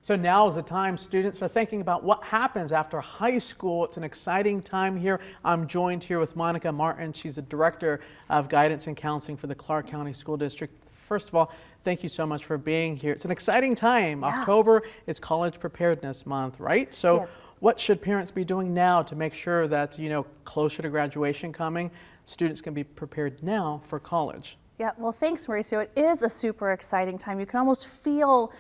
So now is the time students are thinking about what happens after high school. It's an exciting time here. I'm joined here with Monica Martin. She's the Director of Guidance and Counseling for the Clark County School District. First of all, thank you so much for being here. It's an exciting time. Yeah. October is College Preparedness Month, right? So yes. What should parents be doing now to make sure that, closer to graduation coming, students can be prepared now for college? Yeah, well, thanks, Mauricio. It is a super exciting time. You can almost feel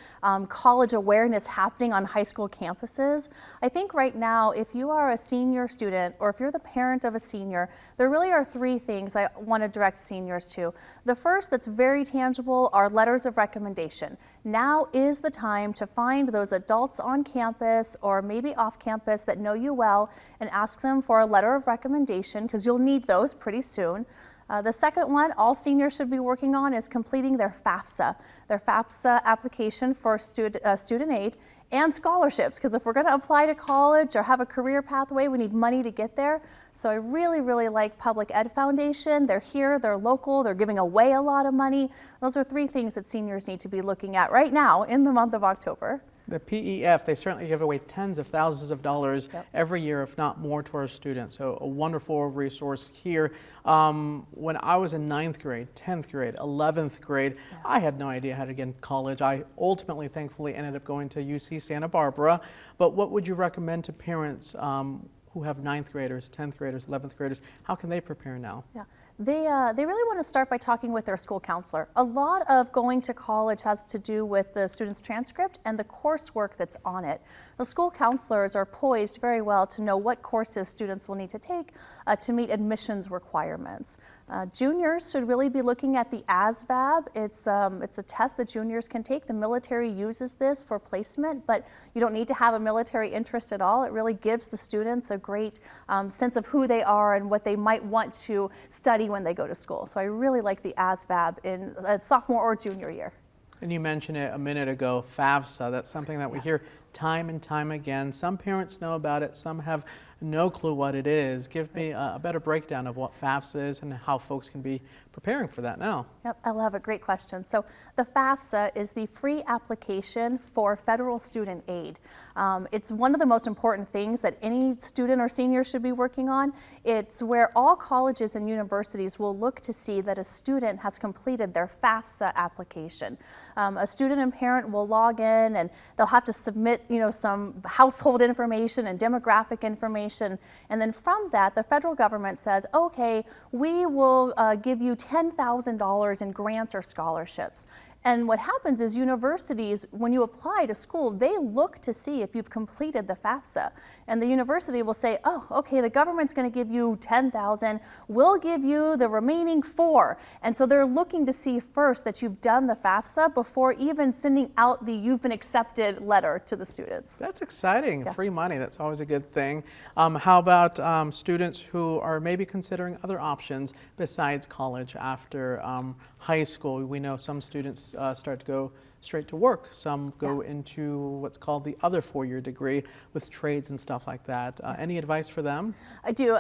college awareness happening on high school campuses. I think right now, if you are a senior student or if you're the parent of a senior, there really are three things I want to direct seniors to. The first that's very tangible are letters of recommendation. Now is the time to find those adults on campus or maybe off campus that know you well and ask them for a letter of recommendation because you'll need those pretty soon. The second one all seniors should be working on is completing their Fafsa application for student aid and scholarships, because if we're going to apply to college or have a career pathway, we need money to get there. So I really, really like Public Ed Foundation. They're here, they're local, they're giving away a lot of money. Those are three things that seniors need to be looking at right now in the month of October. The PEF, they certainly give away tens of thousands of dollars every year, if not more, to our students. So a wonderful resource here. When I was in 9th grade, 10th grade, 11th grade, I had no idea how to get in college. I ultimately, thankfully, ended up going to UC Santa Barbara. But what would you recommend to parents who have 9th graders, 10th graders, 11th graders? How can they prepare now? Yeah, they really want to start by talking with their school counselor. A lot of going to college has to do with the student's transcript and the coursework that's on it. The school counselors are poised very well to know what courses students will need to take to meet admissions requirements. Juniors should really be looking at the Asvab. It's a test that juniors can take. The military uses this for placement, but you don't need to have a military interest at all. It really gives the students a great sense of who they are and what they might want to study when they go to school. So I really like the Asvab in sophomore or junior year. And you mentioned it a minute ago, Fafsa. That's something that we hear time and time again. Some parents know about it, some have no clue what it is. Give me a better breakdown of what Fafsa is and how folks can be preparing for that now. Yep, I love a great question. So the Fafsa is the free application for federal student aid. It's one of the most important things that any student or senior should be working on. It's where all colleges and universities will look to see that a student has completed their Fafsa application. A student and parent will log in and they'll have to submit some household information and demographic information, and then from that the federal government says, okay, we will give you $10,000 in grants or scholarships. And what happens is universities, when you apply to school, they look to see if you've completed the Fafsa. And the university will say, oh, okay, the government's going to give you $10,000. We'll give you the remaining $4,000. And so they're looking to see first that you've done the Fafsa before even sending out the you've been accepted letter to the students. That's exciting. Yeah. Free money. That's always a good thing. How about students who are maybe considering other options besides college after high school? We know some students start to go straight to work. Some go into what's called the other four-year degree with trades and stuff like that. Any advice for them? I do.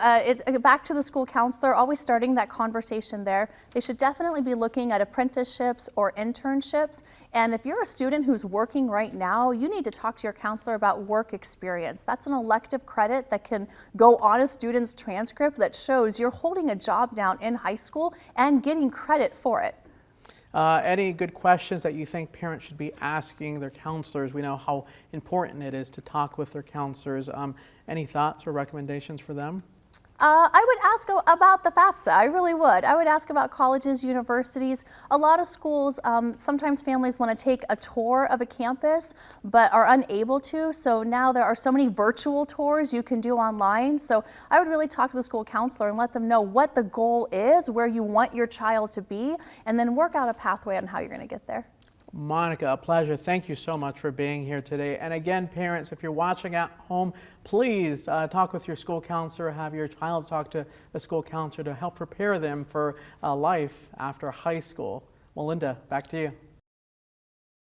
Back to the school counselor, always starting that conversation there. They should definitely be looking at apprenticeships or internships. And if you're a student who's working right now, you need to talk to your counselor about work experience. That's an elective credit that can go on a student's transcript that shows you're holding a job down in high school and getting credit for it. Any good questions that you think parents should be asking their counselors? We know how important it is to talk with their counselors. Any thoughts or recommendations for them? I would ask about the Fafsa. I really would. I would ask about colleges, universities. A lot of schools, sometimes families want to take a tour of a campus but are unable to. So now there are so many virtual tours you can do online. So I would really talk to the school counselor and let them know what the goal is, where you want your child to be, and then work out a pathway on how you're going to get there. Monica, a pleasure. Thank you so much for being here today. And again, parents, if you're watching at home, please talk with your school counselor, have your child talk to the school counselor to help prepare them for life after high school. Melinda, back to you.